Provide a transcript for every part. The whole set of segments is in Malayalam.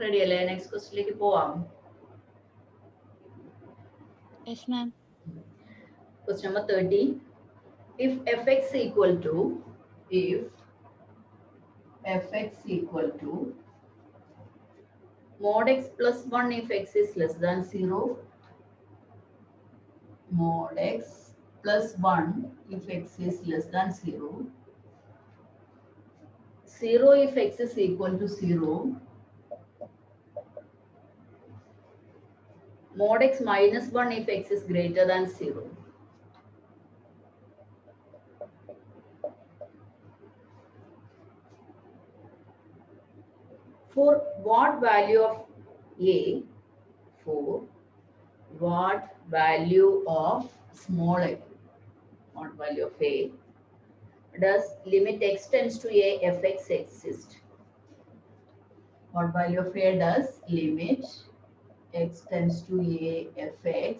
Ready alle next question like povam. Yes, ma'am. Question number 30. If fx equal to mod x plus 1 if x is less than 0, mod x plus 1 if x is less than 0, 0 if x is equal to 0, mod x minus 1 if x is greater than 0. For what value of a, for what value of small a, what value of a, does limit x tends to a fx exist? What value of a does limit x tends to a fx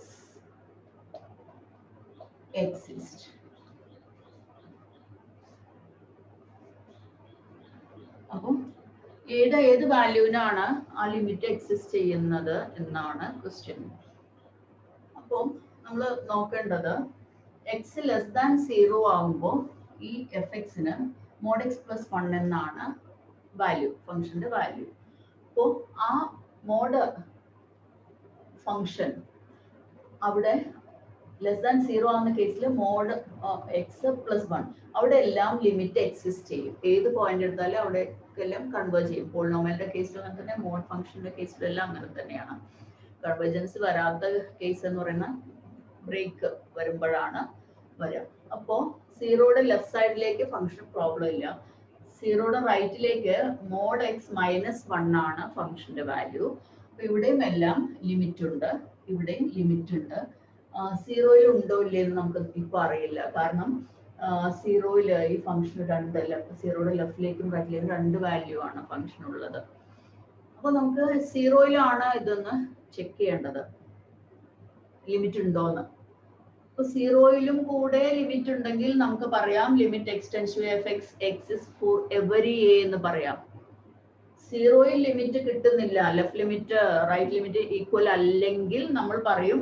exist? അപ്പം ഏത് വാല്യൂവിനാണ് ആ ലിമിറ്റ് എക്സിസ്റ്റ് ചെയ്യുന്നത് എന്നാണ് ക്വസ്റ്റ്യൻ. അപ്പം നമ്മൾ നോക്കേണ്ടത് എക്സ് ലെസ് ദാൻ 0 ആകുമ്പോൾ ഈ എഫ് എക്സിന് മോഡ് എക്സ് പ്ലസ് 1 എന്നാണ് വാല്യൂ, ഫംഗ്ഷന്റെ വാല്യൂ. അപ്പോൾ ആ മോഡ് ഫംഗ്ഷൻ അവിടെ ലെസ് ദാൻ 0 ആവുന്ന കേസിൽ മോഡ് എക്സ് പ്ലസ് 1 അവിടെ എല്ലാം ലിമിറ്റ് എക്സിസ്റ്റ് ചെയ്യും. ഏത് പോയിന്റ് എടുത്താലും അവിടെ എല്ലാം കൺവേർജ് ചെയ്യും. പോളിനോമിയലിന്റെ കേസിലും അങ്ങനെ തന്നെ, മോഡ് ഫംഗ്ഷന്റെ കേസിലും എല്ലാം അങ്ങനെ തന്നെയാണ്. കൺവേർജൻസ് വരാത്ത കേസ് എന്ന് പറയുന്ന ബ്രേക്ക് വരുമ്പോഴാണ് വരിക. അപ്പോൾ 0യുടെ ലെഫ്റ്റ് സൈഡിലേക്ക് ഫംഗ്ഷൻ പ്രോബ്ലം ഇല്ല. 0യുടെ റൈറ്റിലേക്ക് മോഡ് എക്സ് മൈനസ് 1 ആണ് ഫംഗ്ഷന്റെ വാല്യൂ. അപ്പൊ ഇവിടെയും എല്ലാം ലിമിറ്റ് ഉണ്ട്, ഇവിടെയും ലിമിറ്റ് ഉണ്ട്. 0യിൽ ഉണ്ടോ ഇല്ലയെന്ന് നമുക്ക് ഇപ്പൊ അറിയില്ല. കാരണം 0യിൽ ഈ ഫംഗ്ഷൻ രണ്ടല്ല, 0യുടെ ലെഫ്റ്റിലേക്കും റൈറ്റിലേക്കും രണ്ട് വാല്യൂ ആണ് ഫംഗ്ഷൻ ഉള്ളത്. അപ്പൊ നമുക്ക് 0യിലാണ് ഇതൊന്ന് ചെക്ക് ചെയ്യേണ്ടത്, ലിമിറ്റ് ഉണ്ടോന്ന്. അപ്പൊ 0യിലും കൂടെ ലിമിറ്റ് ഉണ്ടെങ്കിൽ നമുക്ക് പറയാം limit x tends to f x exist for every a എന്ന് പറയാം. 0യിൽ ലിമിറ്റ് കിട്ടുന്നില്ല, left limit right limit equal അല്ലെങ്കിൽ നമ്മൾ പറയും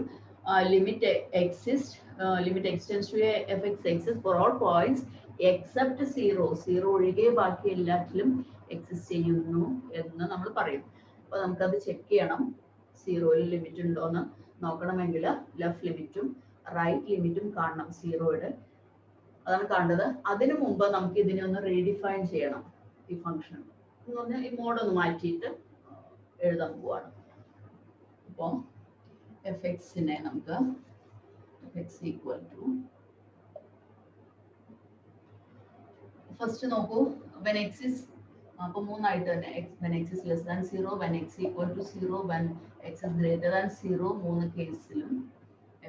limit exist, limit x tends to f x exist for all points except 0, 0 ഒഴികെ ബാക്കി എല്ലാറ്റിലും എക്സിസ്റ്റ് ചെയ്യുന്നു എന്ന് നമ്മൾ പറയും. അപ്പൊ നമുക്കത് ചെക്ക് ചെയ്യണം, 0യിൽ ലിമിറ്റ് ഉണ്ടോന്ന് നോക്കണമെങ്കിൽ ലെഫ്റ്റ് ലിമിറ്റും റൈറ്റ് ലിമിറ്റും കാണണം 0യുടെ. അതാണ് കാണേണ്ടത്. അതിനു മുമ്പ് നമുക്ക് ഇതിനെ ഒന്ന് റീഡിഫൈൻ ചെയ്യണം. ഈ ഫംഗ്ഷൻ ഈ മോഡ് ഒന്ന് മാറ്റിയിട്ട് എഴുതാൻ പോവാണ്. അപ്പോൾ എഫ് എക്സിനെ നമുക്ക് എക്സ് ഈക്വൽ ടു ഫസ്റ്റ് നോക്കൂ, വെൻ എക്സ് ഇസ്, അപ്പോൾ മൂന്നായിട്ട് തന്നെ when X is less than 0, when X equal to 0, when X is greater than 0, മൂന്ന് കേസിലും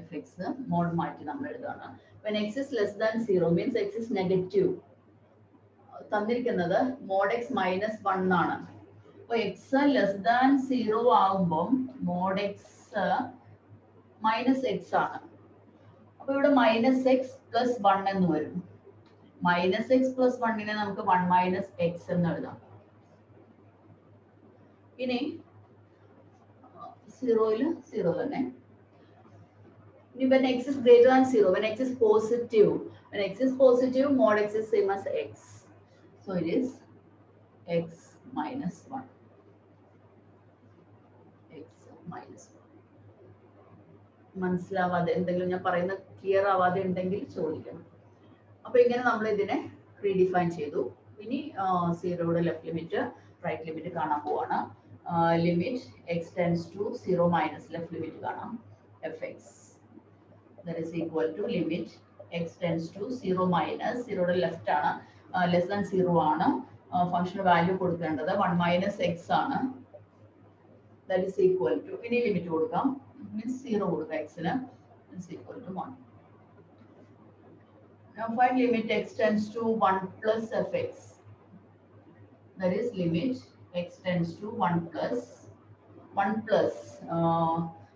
എഫ് എക്സ് മോഡ് മാറ്റി നമ്മൾ എഴുതാണ്. When X is less than 0 means X is negative. തന്നിരിക്കുന്നത് മോഡ് എക്സ് മൈനസ് 1 ആണ്. അപ്പൊ എക്സ് ലെസ് ദാൻ 0 ആകുമ്പോൾ മോഡ് എക്സ് മൈനസ് എക്സ് ആണ്. അപ്പൊ ഇവിടെ മൈനസ് എക്സ് പ്ലസ് 1 എന്ന് വരും. മൈനസ് എക്സ് പ്ലസ് 1നെ നമുക്ക് 1 മൈനസ് എക്സ് എന്ന് എഴുതാം. ഇനി 0യിൽ 0 തന്നെ. ഇനി when x is greater than 0, when x is positive, when x is positive, mod x is same as x. So it is x minus 1. x minus 1. മനസ്സിലാവാതെ എന്തെങ്കിലും ഞാൻ പറയുന്ന ക്ലിയർ ആവാതെ ഉണ്ടെങ്കിൽ ചോദിക്കണം. അപ്പൊ ഇങ്ങനെ നമ്മൾ ഇതിനെ റീഡിഫൈൻ ചെയ്തു. ഇനി 0യുടെ ലെഫ്റ്റ് ലിമിറ്റ് റൈറ്റ് ലിമിറ്റ് കാണാൻ പോവാണ്. Limit X tends to 0 minus left limit കാണാം F X. That is equal to limit x tends to 0 minus 0യുടെ left ആണ്, ലെസ് ദാൻ 0 ആണ് ഫംഗ്ഷൻ വാല്യൂ കൊടുക്കേണ്ടത്, 1 മൈനസ് എക്സ് ആണ്. That is equal to, ഇനി ലിമിറ്റ് കൊടുക്കാം, മീൻസ് 0 കൊടുക്കാം എക്സിന്, is equal to 1. Now find limit x tends to 1 plus fx. That is limit x tends to 1 plus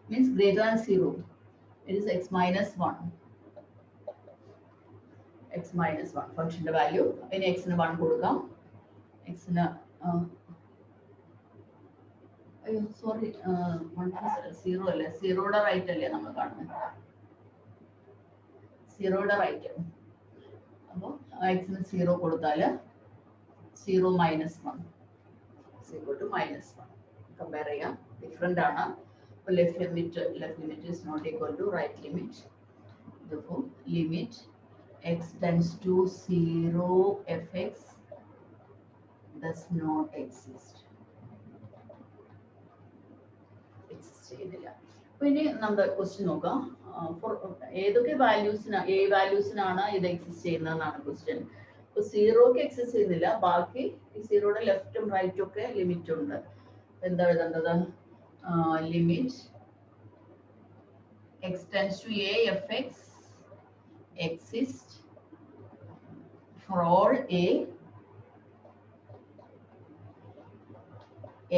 means greater than 0. It is x minus 1. X minus 1 function value. In x ന് 1 കൊടുക്കാം, x ന് അയ്യോ സോറി, 0 അല്ലേ, സീറോയുടെ റൈറ്റ് അല്ലേ നമ്മൾ കാണുന്നത്, സീറോയുടെ റൈറ്റ്. അപ്പോൾ എക്സിന് 0 കൊടുത്താൽ 0 മൈനസ് 1 ഈക്വൽ ടു -1. കമ്പയർ ചെയ്യാം, ഡിഫറെൻ്റ് ആണ്. അപ്പോൾ left limit is not equal to right limit. Therefore, limit x tends to 0 fx does not exist. ചെയ്യുന്നില്ല. അപ്പോൾ ഇനി നമ്മുടെ ക്വസ്റ്റ്യൻ നോക്കാം. ഏതൊക്കെ വാല്യൂസിനാണ് ഇത് എക്സിസ്റ്റ് ചെയ്യുന്നതെന്നാണ് ക്വസ്റ്റ്യൻ. ഇപ്പോൾ 0ക്ക് എക്സിസ്റ്റ് ചെയ്യുന്നില്ല, ബാക്കി ഈ 0യുടെ ലെഫ്റ്റും റൈറ്റും ഒക്കെ ലിമിറ്റ് ഉണ്ട്. എന്താ എഴുതേണ്ടത്? Limit x tends to a fx exist for all a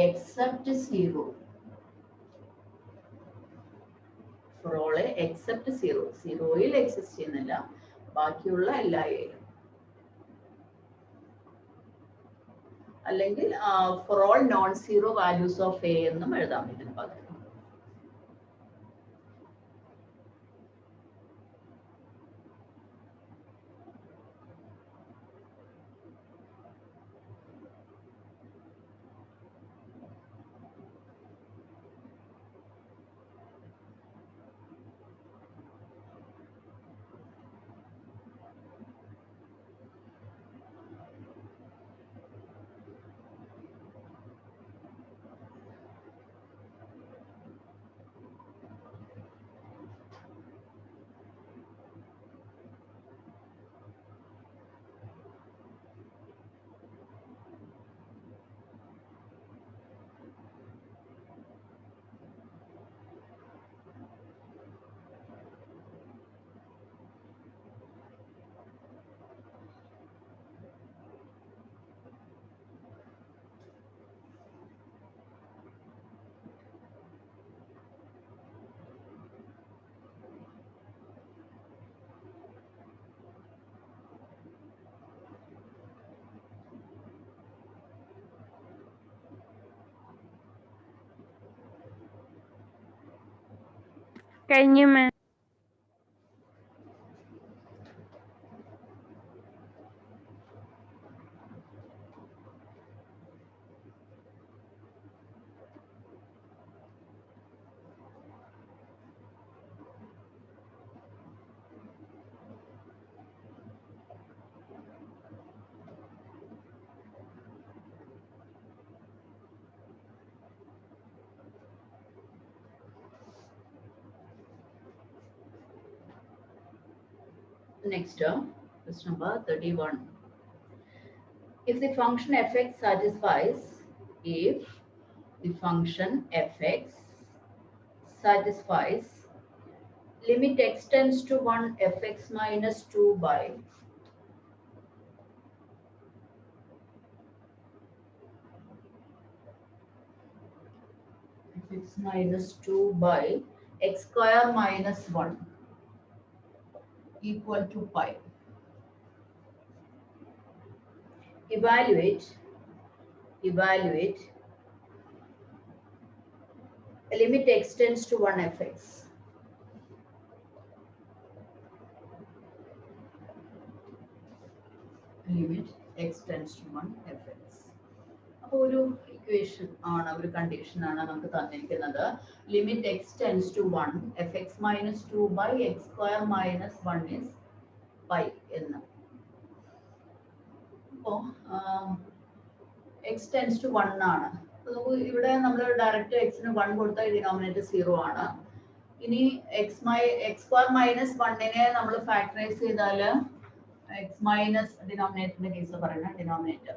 except 0. For all a except 0. 0യിൽ exist ചെയ്യുന്നില്ല, ബാക്കിയുള്ള എല്ലാ എയിലും. അല്ലെങ്കിൽ for all non zero values of A എന്നും എഴുതാം ഇതിന് പകരം. കഴിഞ്ഞു മാം. Next, question number 31. If the function fx satisfies, if the function fx satisfies limit x tends to 1 fx minus 2 by fx minus 2 by x square minus 1 equal to pi. Evaluate limit x tends to 1 fx. Limit x tends to 1 fx. അപ്പോൾ ഒരു ഇക്വേഷൻ ആണ്, ഒരു കണ്ടീഷൻ ആണ് നമുക്ക് തന്നിരിക്കുന്നത്. Limit X tends to 1 fx minus 2 by x square minus 1 is pi എന്ന്. അപ്പോൾ എക്സ് ടെൻസ് ടു 1 ആണ്. ഇവിടെ നമ്മൾ ഡയറക്റ്റ് എക്സിന് 1 കൊടുത്താൽ ഡിനോമിനേറ്റർ 0 ആണ്. ഇനി എക്സ് സ്ക്വയർ മൈനസ് 1നെ നമ്മൾ ഫാക്ടറൈസ് ചെയ്താൽ എക്സ് മൈനസ് ഡിനോമിനേറ്ററിന്റെ കേസ് പറയുന്നത് ഡിനോമിനേറ്റർ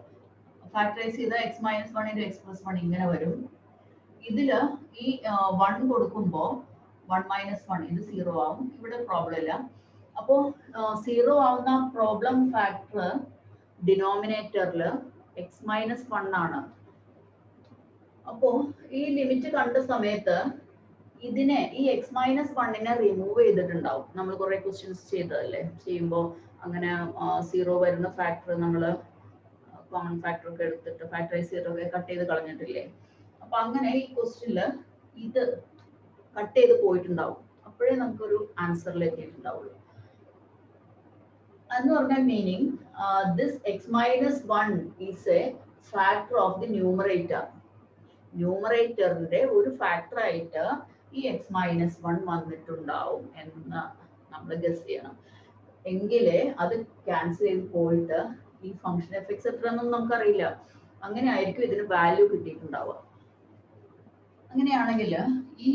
ഫാക്ടറൈസ് ചെയ്ത X minus 1 into X plus 1 ഇങ്ങനെ വരും. ഇതില് ഈ 1 കൊടുക്കുമ്പോൾ 1 മൈനസ് 1 ഇത് 0 ആവും. ഇവിടെ പ്രോബ്ലം ഇല്ല. അപ്പോൾ 0 ആവുന്ന പ്രോബ്ലം ഫാക്ടർ ഡിനോമിനേറ്ററിൽ എക്സ് മൈനസ് 1 ആണ്. അപ്പോൾ ഈ ലിമിറ്റ് കണ്ട സമയത്ത് ഇതിനെ ഈ എക്സ് മൈനസ് 1നെ റിമൂവ് ചെയ്തിട്ടുണ്ടാവും. നമ്മൾ കുറെ ക്വസ്റ്റ്യൻസ് ചെയ്തതല്ലേ, ചെയ്യുമ്പോൾ അങ്ങനെ 0 വരുന്ന ഫാക്ടർ നമ്മൾ കോമൺ ഫാക്ടർ ഒക്കെ എടുത്തിട്ട് ഫാക്ടറൈസ് ചെയ്തൊക്കെ കട്ട് ചെയ്ത് കളഞ്ഞിട്ടില്ലേ. അപ്പൊ അങ്ങനെ ഈ ക്വസ്റ്റ്യനില് ഇത് കട്ട് ചെയ്ത് പോയിട്ടുണ്ടാവും. അപ്പോഴേ നമുക്കൊരു ആൻസറിലേക്ക് എത്തിയിട്ടുണ്ടാവുള്ളൂ. എന്ന് പറഞ്ഞാൽ meaning this X minus one is a factor of the numerator. ന്യൂമറേറ്ററിന്റെ ഒരു ഫാക്ടർ ആയിട്ട് ഈ എക്സ് മൈനസ് വൺ വന്നിട്ടുണ്ടാവും എന്ന് നമ്മൾ ഗസ് ചെയ്യണം. എങ്കിലേ അത് ക്യാൻസൽ ചെയ്ത് പോയിട്ട് ഈ ഫംഗ്ഷൻ എഫ് എക്സ് എത്ര എന്നൊന്നും നമുക്കറിയില്ല. അങ്ങനെ ആയിരിക്കും ഇതിന് വാല്യൂ കിട്ടിയിട്ടുണ്ടാവുക. അങ്ങനെയാണെങ്കിൽ ഈ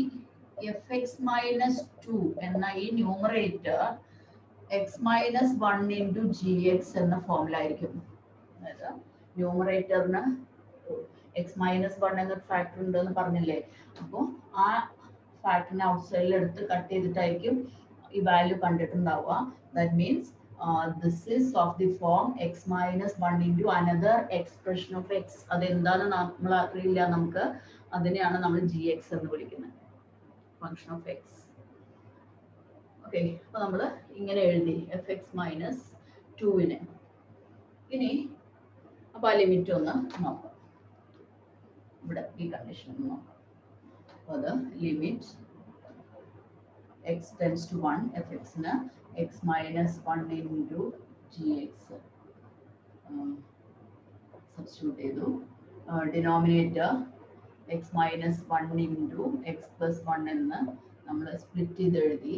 എഫ് എക്സ് മൈനസ് ടു എന്ന ഈ numerator X minus one into G X എന്ന ഫോമിലായിരിക്കും. അതായത് ന്യൂമറേറ്ററിന് എക്സ് മൈനസ് വൺ എന്നൊരു ഫാക്ടർ ഉണ്ടെന്ന് പറഞ്ഞില്ലേ. അപ്പോൾ ആ ഫാക്ടറിനെ ഔട്ട് സൈഡിൽ എടുത്ത് കട്ട് ചെയ്തിട്ടായിരിക്കും ഈ വാല്യൂ കണ്ടിട്ടുണ്ടാവുക. That means this is of the form x minus 1 into another expression of x. അതെന്താണെന്ന് നമ്മൾ അറിയില്ല നമുക്ക്. അതിനെയാണ് നമ്മൾ gx എന്ന് വിളിക്കുന്നത്, ഫംഗ്ഷൻ ഓഫ് x. ഓക്കെ, അപ്പൊ നമ്മൾ ഇങ്ങനെ എഴുതി എഫ് എക്സ് മൈനസ് ടുവിന്. ഇനി അപ്പൊ ആ ലിമിറ്റ് ഒന്ന് നോക്കാം. ഇവിടെ ഈ കണ്ടീഷൻ ഒന്ന് നോക്കാം. അപ്പൊ അത് limit x tends to 1 fx ന് x minus 1 into gx substitute ചെയ്തു. Denominator x minus 1 into x plus 1 എന്ന് നമ്മൾ സ്പ്ലിറ്റ് ചെയ്ത് എഴുതി.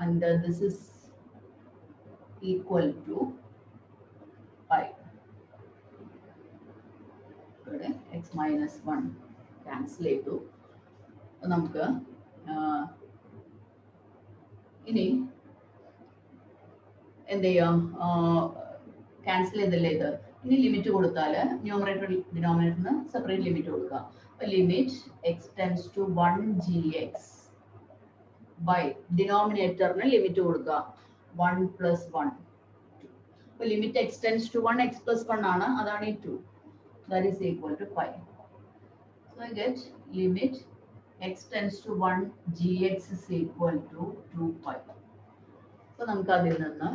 And this is equal to pi. ഇവിടെ x minus 1 cancel ചെയ്തു. നമുക്ക് ഇനി എന്ത് ചെയ്യാം, ക്യാൻസൽ ചെയ്തല്ലേ ഇത്. ഇനി ലിമിറ്റ് കൊടുത്താൽ ന്യൂമറേറ്റർ ഡിനോമിനേറ്ററിന് സെപ്പറേറ്റ് ലിമിറ്റ് കൊടുക്കുക. Limit X tends to 1 gx by ഡിനോമിനേറ്ററിന് ലിമിറ്റ് കൊടുക്കുക 1 plus 1. അപ്പോൾ limit X tends to 1 x plus 1 ആണ്, അതാണ് ഈ 2. That is equal to pi. So I get limit x tends to 1 gx is equal to 2 pi. So നമുക്ക് അതിൽ നിന്ന്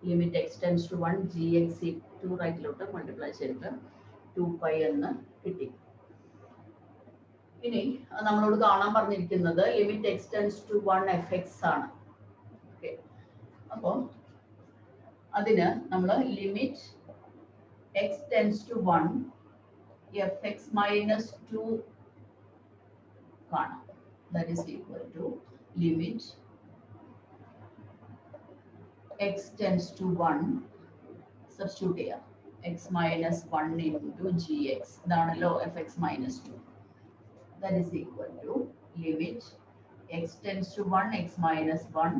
limit x tends to 1 gx 2 റൈറ്റിലോട്ട് മൾട്ടിപ്ലൈ ചെയ്തിട്ട് 2 pi എന്ന് കിട്ടി. ഇനി നമ്മളോട് കാണാൻ പറഞ്ഞിരിക്കുന്നത് limit x tends to 1 fx ആണ്. ഓക്കെ, അപ്പോൾ അതിന് നമ്മൾ limit x tends to 1 fx minus 2 കാണാം. That is equal to limit x tends to 1 substitute ചെയ്യാം x minus 1 into gx. ഇതാണല്ലോ fx minus 2. That is equal to limit x tends to 1 x minus 1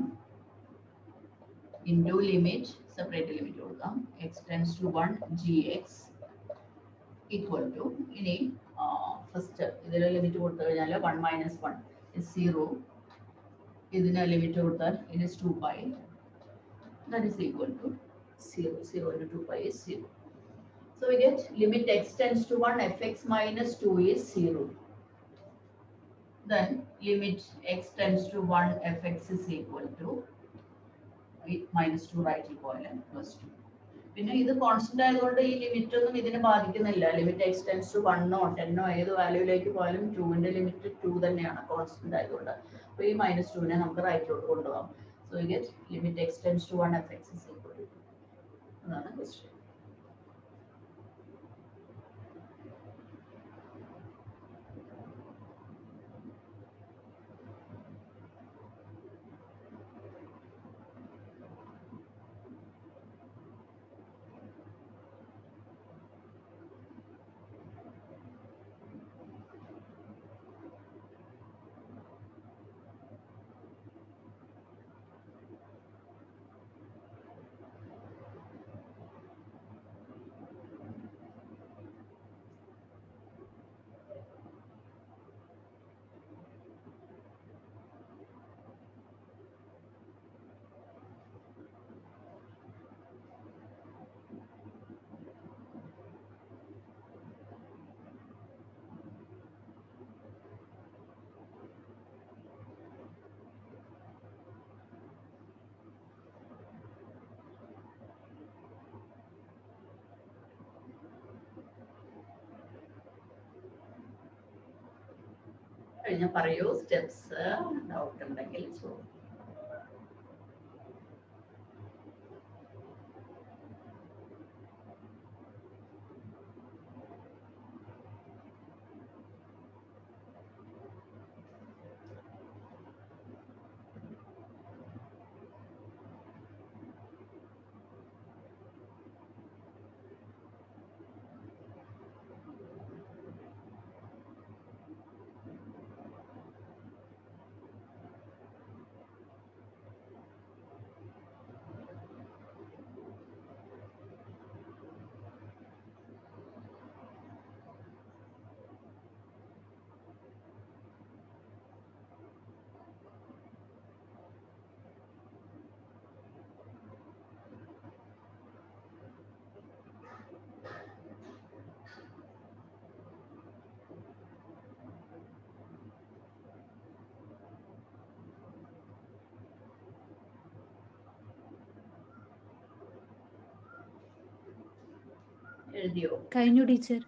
into limit separate limit കൊടുക്കാം x tends to 1 gx equal to ഇനി ഫസ്റ്റ് ഇതിൽ ലിമിറ്റ് കൊടുത്തു കഴിഞ്ഞാൽ 1 minus 1 is 0. ഇതിന് ലിമിറ്റ് കൊടുത്താൽ it is 2 pi. That is equal to 0. 0 into 2 pi is 0. So we get limit x tends to 1 fx minus 2 is 0. Then limit x tends to 1 fx is equal to minus 2 right പോലെ plus 2. പിന്നെ ഇത് കോൺസ്റ്റന്റ് ആയതുകൊണ്ട് ഈ ലിമിറ്റ് ഒന്നും ഇതിനെ ബാധിക്കുന്നില്ല. ലിമിറ്റ് എക്സ് ടെൻസ് ടു 1 ഓ 10 ഓ ഏത് വാല്യൂയിലേക്ക് പോയാലും 2ന്റെ ലിമിറ്റ് 2 തന്നെയാണ്, കോൺസ്റ്റന്റ് ആയതുകൊണ്ട്. അപ്പോൾ ഈ മൈനസ് 2നെ നമുക്ക് റൈറ്റിലോട്ട് കൊണ്ടുപോകാം. So you get limit X tends to 1 fx is equal to 2. അതാണ് ക്വസ്റ്റ്യൻ. കഴിഞ്ഞ പറയൂ സ്റ്റെപ്സ് ഡൗട്ട് ഉണ്ടെങ്കിൽ ചോദിക്കും. എഴുതിയോ? കഴിഞ്ഞു teacher.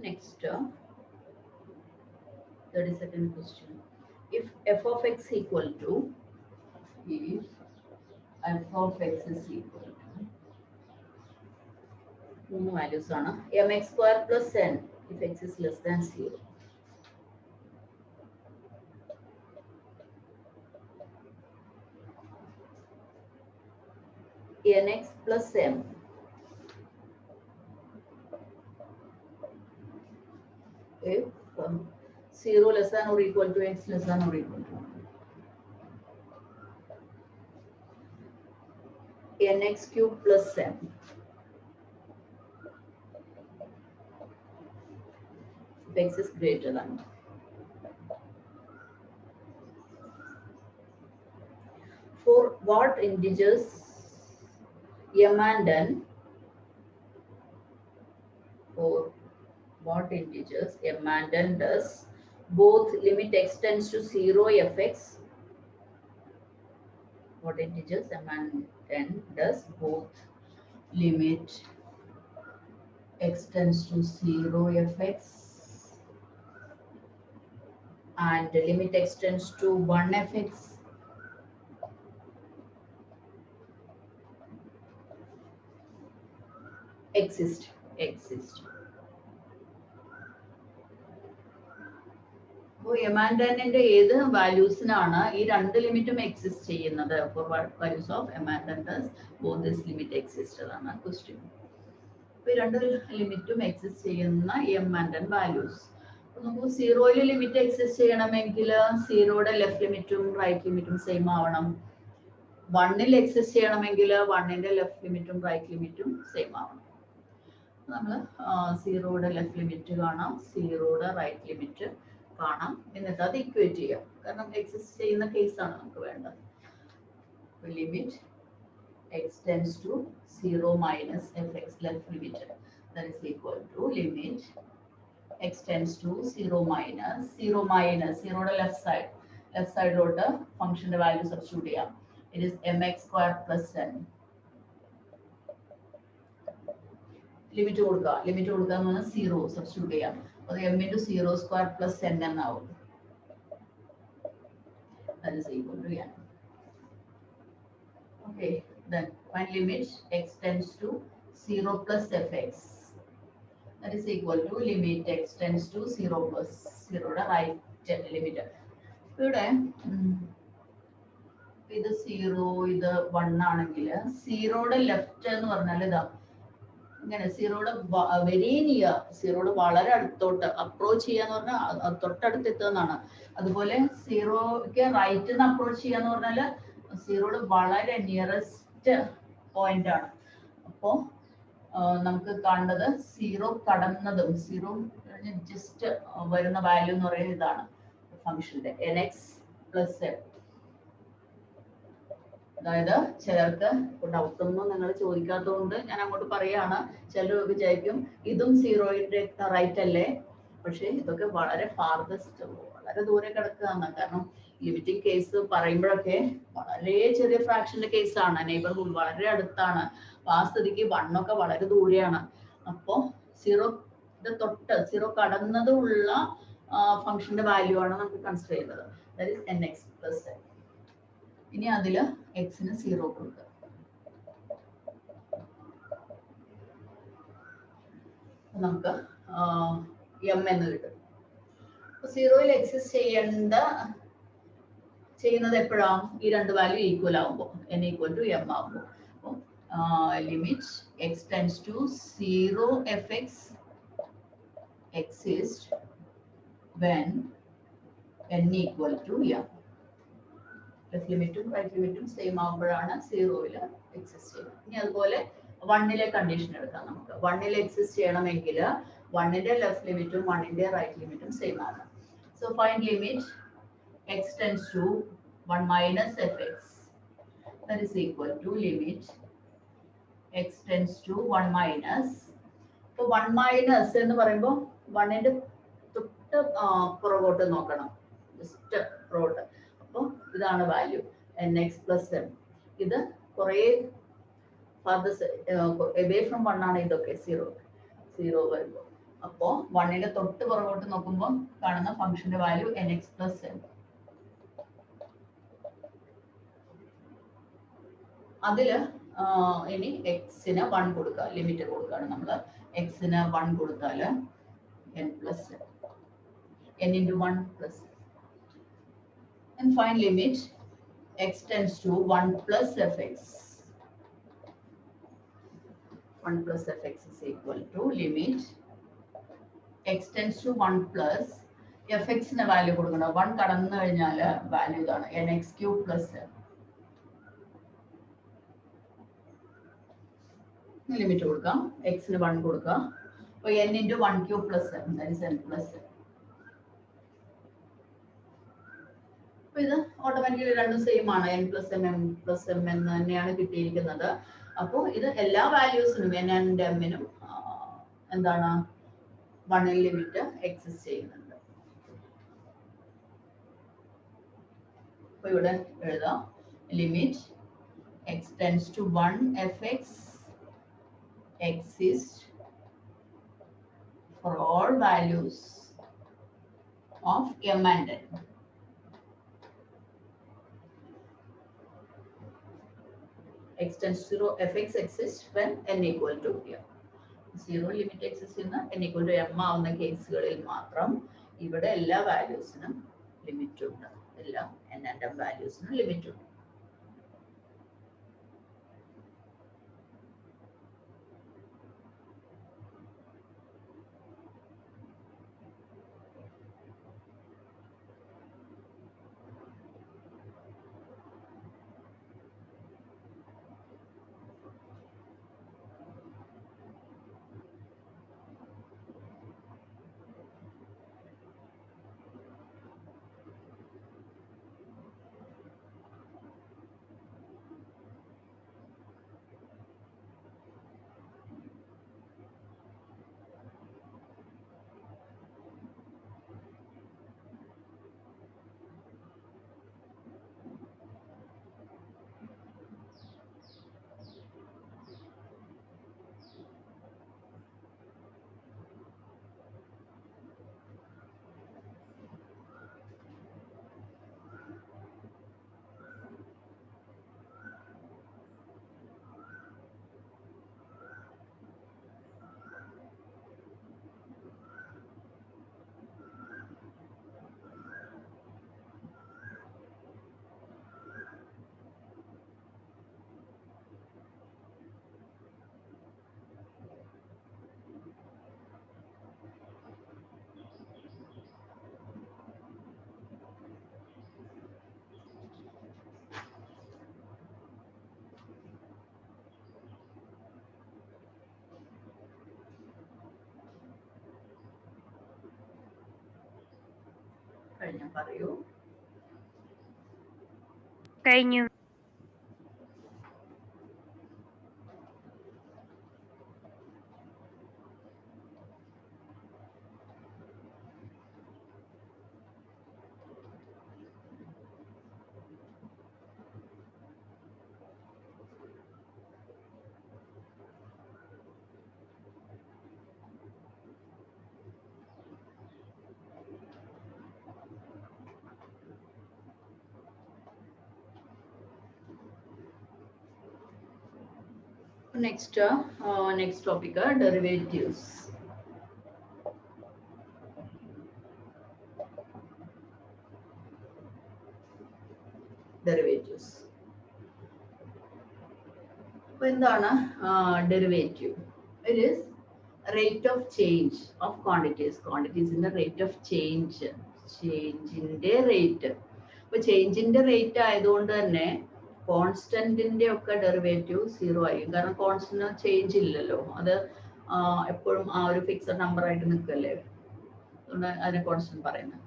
Next, 32nd question. If f of x equal to, if f of x is equal to, മൂന്ന് values ആണ്, mx square plus n if x is less than 0. nx plus m if 0 less than or equal to x less than or equal to 1. nx cube plus m if x is greater than 1. For what integers m and n, for what integers m and n does both limit x tends to 0 fx, what integers m and n does both limit x tends to 0 fx and limit x tends to 1 fx, exist. അപ്പോൾ എം ആൻഡ് എന്നിന്റെ ഏത് വാല്യൂസിനാണ് ഈ രണ്ട് ലിമിറ്റും എക്സിസ്റ്റ് ചെയ്യുന്നത്? For values of m and n does both this limit exist അതാണ് ക്വസ്റ്റ്യൻ. അപ്പോൾ ഈ രണ്ട് ലിമിറ്റും എക്സിസ്റ്റ് ചെയ്യുന്ന എം ആൻഡ് എൻ വാല്യൂസ്. നമുക്ക് സീറോയിൽ ലിമിറ്റ് എക്സിസ്റ്റ് ചെയ്യണമെങ്കിൽ സീറോയുടെ ലെഫ്റ്റ് ലിമിറ്റും റൈറ്റ് ലിമിറ്റും സെയിം ആവണം. വണ്ണിൽ എക്സിസ്റ്റ് ചെയ്യണമെങ്കിൽ വണ്ണിന്റെ ലെഫ്റ്റ് ലിമിറ്റും റൈറ്റ് ലിമിറ്റും സെയിം ആവണം. നമ്മൾ സീറോയുടെ ലെഫ്റ്റ് ലിമിറ്റ് കാണാം, സീറോയുടെ റൈറ്റ് ലിമിറ്റ് കാണാം, എന്നിട്ട് അത് ഇക്വേറ്റ് ചെയ്യാം. കാരണം എക്സിസ്റ്റ് ചെയ്യുന്ന കേസാണ് നമുക്ക് വേണ്ടത്. Limit x tends to 0 minus fx left limit, that is equal to limit x tends to 0 minus 0 left side ലോട്ട് ഫംഗ്ഷന്റെ വാല്യൂ സബ്സ്റ്റിറ്റ്യൂട്ട് ചെയ്യാം. it is mx square plus n. Limit കൊടുക്കുക എന്ന് പറഞ്ഞാൽ 0 സബ്സ്റ്റിറ്റ്യൂട്ട് ചെയ്യാം. അത് m into 0 square plus n എന്നാവും. that is equal to n. Okay, then find limit x tends to 0 plus fx, that is equal to limit x tends to 0 plus 0 യുടെ റൈറ്റ് ലിമിറ്റ്. ഇവിടെ ഇത് 0 ഇത് 1 ആണെങ്കിൽ സീറോയുടെ ലെഫ്റ്റ് എന്ന് പറഞ്ഞാൽ ഇതാ ഇങ്ങനെ, സീറോയുടെ വെരി നിയർ, സീറോയുടെ വളരെ അടുത്തോട്ട് അപ്രോച്ച് ചെയ്യാന്ന് പറഞ്ഞാൽ തൊട്ടടുത്ത് എത്തുന്നതാണ്. അതുപോലെ സീറോയ്ക്ക് റൈറ്റ് നിന്ന് അപ്രോച്ച് ചെയ്യാന്ന് പറഞ്ഞാൽ സീറോയുടെ വളരെ നിയറസ്റ്റ് പോയിന്റ് ആണ്. അപ്പോൾ നമുക്ക് കാണേണ്ടത് സീറോ കടന്നതും സീറോ ജസ്റ്റ് വരുന്ന വാല്യൂ എന്ന് പറയുന്നത് ഇതാണ് ഫംഗ്ഷന്റെ nx പ്ലസ് എം. അതായത് ചിലർക്ക് ഡൗട്ടൊന്നും നിങ്ങൾ ചോദിക്കാത്തതുകൊണ്ട് ഞാൻ അങ്ങോട്ട് പറയാണ്. ചിലർ വിചാരിക്കും ഇതും സീറോയുടെ റൈറ്റ് അല്ലേ, പക്ഷെ ഇതൊക്കെ വളരെ ഫാർദസ്റ്റ്, വളരെ ദൂരെ കിടക്കുകയാണ്. കാരണം ലിമിറ്റിംഗ് കേസ് പറയുമ്പോഴൊക്കെ വളരെ ചെറിയ ഫ്രാക്ഷന്റെ കേസാണ്, നെയ്ബർഹുഡ് വളരെ അടുത്താണ്. അപ്പൊ ആ സ്ഥിതിക്ക് 1 ഒക്കെ വളരെ ദൂരെയാണ്. അപ്പോ സീറോ തൊട്ട് സീറോ കടന്നതുള്ള ഫംഗ്ഷന്റെ വാല്യൂ ആണ് നമുക്ക് കൺസിഡർ ചെയ്യുന്നത്. That is nx plus n. ഇനി അതില് എക്സിന് 0 കൊടുക്കുക. നമുക്ക് എം എന്ന് കിട്ടും. സീറോയിൽ എക്സിസ്റ്റ് ചെയ്യുന്നത് എപ്പോഴാണ്? ഈ രണ്ട് വാല്യൂ ഈക്വൽ ആകുമ്പോൾ, n ഈക്വൽ ടു എം ആകുമ്പോൾ. അപ്പം limit X tends to 0 fx exist when n equal to m. Left ലിമിറ്റും റൈറ്റ് ലിമിറ്റും സെയിം ആകുമ്പോഴാണ് സീറോയിൽ എക്സിസ്റ്റ് ചെയ്യുന്നത്. ഇനി അതുപോലെ 1ലെ കണ്ടീഷൻ എടുക്കാം. നമുക്ക് 1ൽ എക്സിസ്റ്റ് ചെയ്യണമെങ്കിൽ 1ന്റെ ലെഫ്റ്റ് ലിമിറ്റും 1ന്റെ റൈറ്റ് ലിമിറ്റും സെയിം ആണ്. So find limit x tends to 1 minus fx, that is equal to limit x tends to 1 minus. So 1 minus എന്ന് പറയുമ്പോൾ 1ന്റെ തൊട്ട് പുറകോട്ട് നോക്കണം, ജസ്റ്റ് പുറകോട്ട്. അപ്പോൾ ഇതാണ് വാല്യൂ nx plus m. ഇത് കുറേ away from 1 ആണ് ഇതൊക്കെ, 0 വരുമ്പോൾ. അപ്പോൾ 1ന്റെ തൊട്ട് പുറകോട്ട് നോക്കുമ്പോൾ കാണുന്ന ഫംഗ്ഷന്റെ വാല്യൂ nx plus m. അതില് ഇനി എക്സിന് 1 കൊടുക്കുക, ലിമിറ്റ് കൊടുക്കുകയാണ് നമ്മൾ. എക്സിന് 1 കൊടുത്താൽ n plus n into 1 plus. And find limit x tends to 1 plus fx. 1 plus fx is equal to limit x tends to 1 plus fx ന് വാല്യൂ കൊടുക്കണം. 1 കടന്നു കഴിഞ്ഞാൽ വാല്യൂ ഇതാണ് nx cube plus m. Limit കൊടുക്കാം, എക്സിന് 1 കൊടുക്കുക. അപ്പൊ n into 1 cube plus m, that is n plus m. അപ്പൊ ഇത് ഓട്ടോമാറ്റിക്കലി രണ്ടും സെയിം ആണ്, n plus m m plus m എന്ന് തന്നെയാണ് കിട്ടിയിരിക്കുന്നത്. അപ്പോൾ ഇത് എല്ലാ വാല്യൂസിനും n and m നും എന്താണ് 1ൽ ലിമിറ്റ് എക്സിസ്റ്റ് ചെയ്യുന്നുണ്ട്. അപ്പൊ ഇവിടെ എഴുതാം limit x tends to 1 fx exist for all values of m and n. X tends to 0 fx exists when n equal to m. 0 limit exist ചെയ്യുന്ന n equal to m ആവുന്ന കേസുകളിൽ മാത്രം ഇവിടെ എല്ലാ വാല്യൂസിനും ലിമിറ്റ് ഉണ്ട്, എല്ലാ n and m വാല്യൂസിനും ലിമിറ്റ് ഉണ്ട്. കഴിഞ്ഞ പറയൂ. കഴിഞ്ഞു. Next topic are derivatives. Derivatives. അപ്പോൾ എന്താണ് derivative? It is rate of change of quantities. Quantities in the rate of change. ചേഞ്ചിന്റെ റേറ്റ്. അപ്പോൾ ചേഞ്ചിന്റെ റേറ്റ് ആയതുകൊണ്ട് തന്നെ കോൺസ്റ്റന്റിന്റെ ഒക്കെ ഡെറിവേറ്റീവ് 0 ആയിരിക്കും. കാരണം കോൺസ്റ്റന്റ് ചേഞ്ച് ഇല്ലല്ലോ, അത് എപ്പോഴും ആ ഒരു ഫിക്സഡ് നമ്പർ ആയിട്ട് നിൽക്കല്ലേ, അതുകൊണ്ട് അതിനെ കോൺസ്റ്റന്റ് പറയുന്നത്.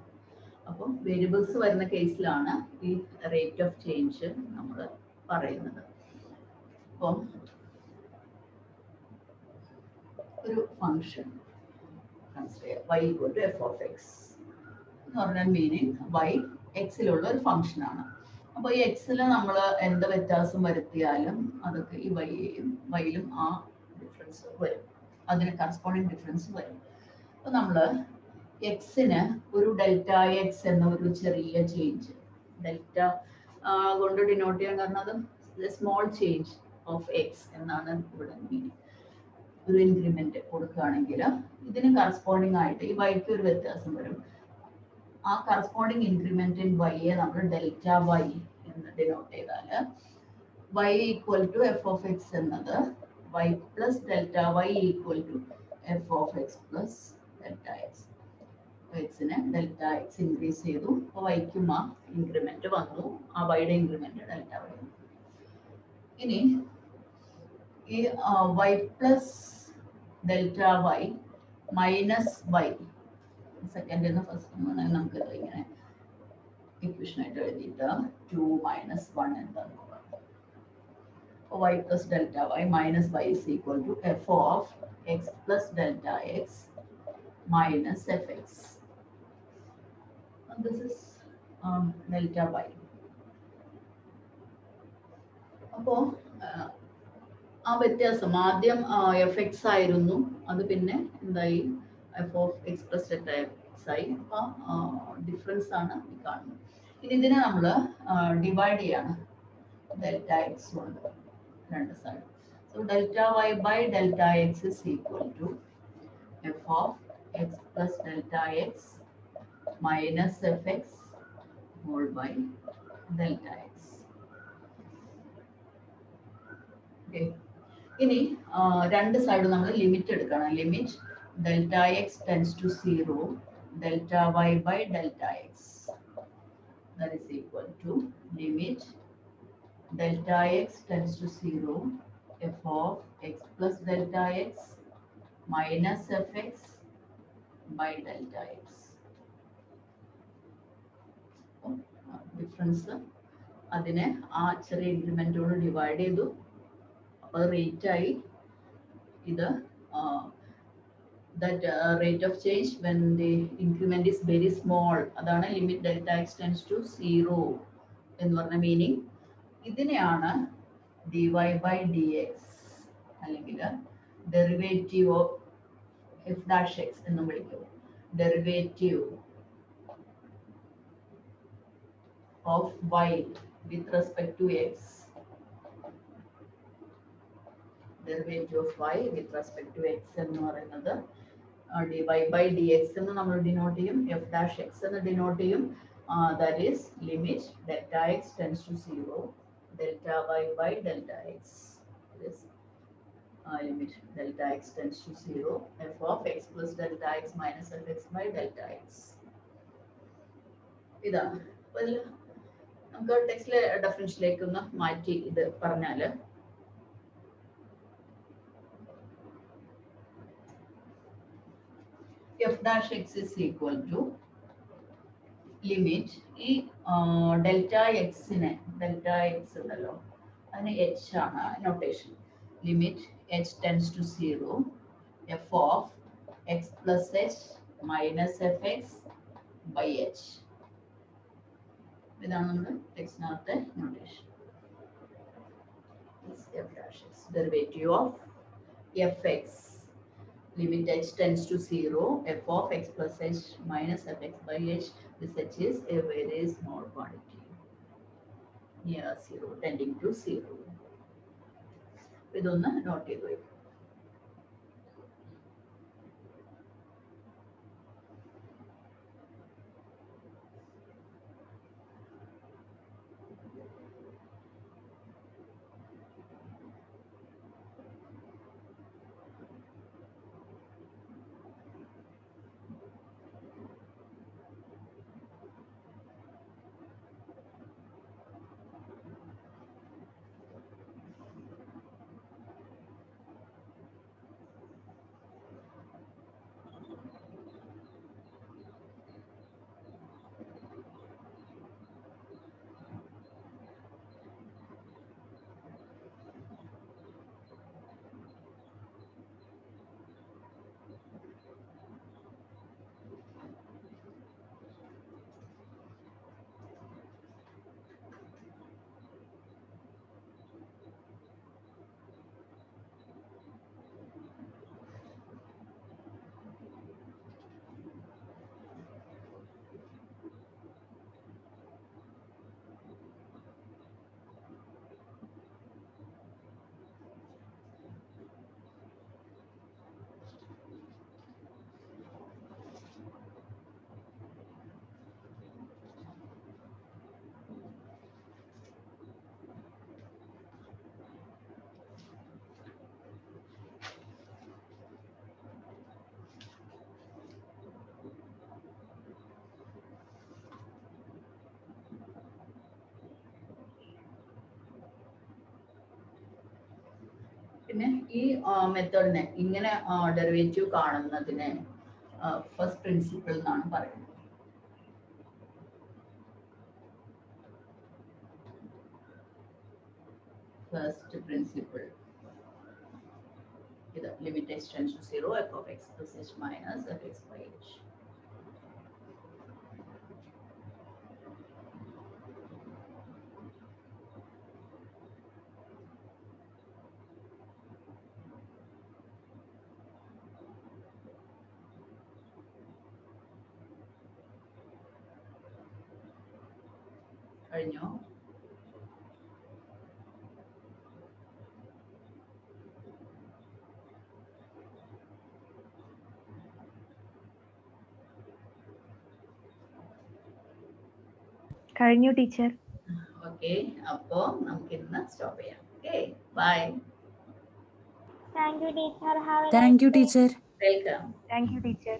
അപ്പം വേരിയബിൾസ് വരുന്ന കേസിലാണ് ഈ റേറ്റ് ഓഫ് ചേഞ്ച് നമ്മൾ പറയുന്നത്. അപ്പം ഒരു function y equal to f of x എന്ന് പറഞ്ഞാൽ മീനിങ് y എക്സിലുള്ള ഒരു ഫംഗ്ഷൻ ആണ്. അപ്പോൾ ഈ എക്സിൽ നമ്മൾ എന്ത് വ്യത്യാസം വരുത്തിയാലും അതൊക്കെ ഈ വൈയിലും ആ ഡിഫറൻസ് വരും, അതിന് കറസ്പോണ്ടിങ് ഡിഫറൻസ് വരും. അപ്പോൾ നമ്മൾ എക്സിന് ഒരു ഡെൽറ്റ എക്സ് എന്ന ഒരു ചെറിയ ചേഞ്ച്, ഡെൽറ്റ കൊണ്ട് ഡിനോട്ട് ചെയ്യാൻ കാരണം അത് സ്മോൾ ചേഞ്ച് ഓഫ് എക്സ് എന്നാണ് ഇവിടെ മീനിങ്. ഒരു ഇൻക്രിമെന്റ് കൊടുക്കുകയാണെങ്കിൽ ഇതിന് കറസ്പോണ്ടിങ് ആയിട്ട് ഈ വൈക്ക് ഒരു വ്യത്യാസം വരും. ആ കറസ്പോണ്ടിങ് ഇൻക്രിമെന്റ് ഇൻ വൈയെ നമ്മൾ ഡെൽറ്റ വൈ എന്ന് ഡിനോട്ട് ചെയ്താൽ y equal to f of x എന്നത് y plus delta y equal to f of x plus delta x. എക്സിന് ഡെൽറ്റ എക്സ് ഇൻക്രീസ് ചെയ്തു, അപ്പോൾ വൈക്കും ആ ഇൻക്രിമെന്റ് വന്നു, ആ വൈയുടെ ഇൻക്രിമെന്റ് ഡെൽറ്റ വൈ. ഇനി ഈ y plus delta y minus y, സെക്കൻഡിൽ നിന്ന് ഫസ്റ്റ് നമുക്ക് ഇങ്ങനെ ഇക്വേഷൻ ആയിട്ട് എഴുതിയിട്ട് 2 മൈനസ് 1 എന്താന്ന് നോക്കാം. y plus delta y minus y is equal to f of x plus delta x minus f x. This is delta y. അപ്പോൾ ആ വ്യത്യാസം ആദ്യം എഫ് എക്സ് ആയിരുന്നു, അത് പിന്നെ എന്തായി F of x plus delta X ആയി. അപ്പോൾ ഡിഫറൻസ് ആണ് ഈ കാണുന്നത്. ഇനി ഇതിനെ നമ്മൾ ഡിവൈഡ് ചെയ്യാണ് ഡെൽറ്റ എക്സ് കൊണ്ട് രണ്ട് side. So delta y by delta x is equal to f of x plus delta x minus f x whole by delta x. Okay, ഇനി രണ്ട് സൈഡ് നമ്മൾ ലിമിറ്റ് എടുക്കണം. Limit delta x tends to 0 delta y by delta x, that is equal to limit delta x tends to 0 f of x plus delta x minus fx by delta x. Difference അതിനെ ആ ചെറിയ ഇൻക്രിമെന്റോട് ഡിവൈഡ് ചെയ്തു, അപ്പോൾ റേറ്റ് ആയി. ഇത് that rate of change when the increment is very small, അതാണ് limit delta x tends to 0 എന്ന് പറഞ്ഞ മീനിങ്. ഇതിനെയാണ് dy by dx അല്ലെങ്കിൽ derivative of f dash x എന്ന് വിളിക്കും. Derivative of y with respect to x, derivative of y with respect to x എന്ന് പറയുന്നത് dy by dx എന്ന് നമ്മൾ ഡിനോട്ട് ചെയ്യും, f dash x എന്ന് ഡിനോട്ട് ചെയ്യും. That is limit delta x tends to 0 delta y by delta x. This limit delta x tends to 0 f of x plus delta x minus fx by delta x. ഇതാണ്. അപ്പോൾ നമുക്ക് ടെക്സ്റ്റിലെ ഡെഫിനിഷനിലേക്ക് ഒന്ന് മാറ്റി ഇത് പറഞ്ഞാൽ f dash x is equal to limit ഈ ഡെൽറ്റ എക്സിനെ ഡെൽറ്റ എക്സ് ഉണ്ടല്ലോ, അതിന് എച്ച് ആണ് notation. Limit h tends to 0 f of x plus h minus f x by h. ഇതാണ് നമ്മുടെ ടെക്സ്റ്റിനകത്തെ notation. F dash x derivative of f x limit h tends to 0 f of x plus h minus fx by h. This h is a very small quantity near 0 tending to 0. ഇതൊന്ന് നോട്ട് ചെയ്തു വയ്ക്കും. പിന്നെ ഈ മെത്തേഡിനെ ഇങ്ങനെ ഡെറിവേറ്റീവ് കാണുന്നതിനെ ഫസ്റ്റ് പ്രിൻസിപ്പിൾ എന്നാണ് പറയുന്നത്. ഫസ്റ്റ് പ്രിൻസിപ്പിൾ ഇത് limit X tends to 0 f of x plus h minus f x by h. കഴിഞ്ഞോ? കഴിഞ്ഞു ടീച്ചർ. ഓക്കെ, അപ്പോ നമുക്ക് ഇന്ന് സ്റ്റോപ്പ് ചെയ്യാം. Okay, bye. Thank you, teacher. Have a Thank nice you, day. teacher. Welcome. Thank you teacher.